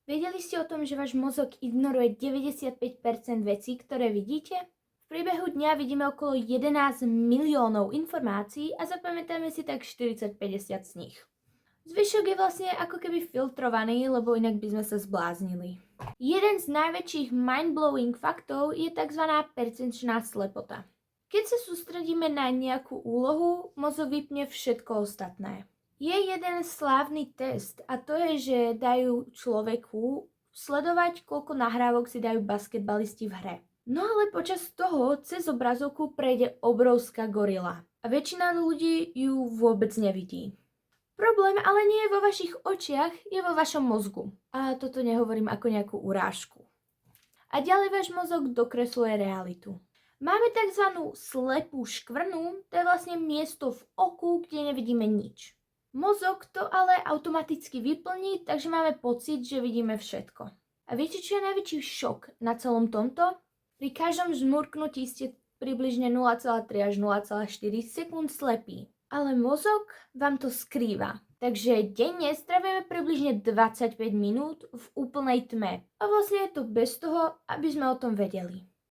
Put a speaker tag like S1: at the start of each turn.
S1: Vedeli ste o tom, že váš mozog ignoruje 95% vecí, ktoré vidíte? V priebehu dňa vidíme okolo 11 miliónov informácií a zapamätáme si tak 40-50 z nich. Zvyšok je vlastne ako keby filtrovaný, lebo inak by sme sa zbláznili. Jeden z najväčších mind-blowing faktov je tzv. Percepčná slepota. Keď sa sústredíme na nejakú úlohu, mozog vypne všetko ostatné. Je jeden slávny test a to je, že dajú človeku sledovať, koľko nahrávok si dajú basketbalisti v hre. No ale počas toho cez obrazovku prejde obrovská gorila a väčšina ľudí ju vôbec nevidí. Problém ale nie je vo vašich očiach, je vo vašom mozgu. A toto nehovorím ako nejakú urážku. A ďalej váš mozog dokresluje realitu. Máme tzv. Slepú škvrnu, to je vlastne miesto v oku, kde nevidíme nič. Mozog to ale automaticky vyplní, takže máme pocit, že vidíme všetko. A viete, čo je najväčší šok na celom tomto? Pri každom žmurknutí ste približne 0,3 až 0,4 sekúnd slepí. Ale mozog vám to skrýva. Takže denne stravujeme približne 25 minút v úplnej tme. A vlastne je to bez toho, aby sme o tom vedeli.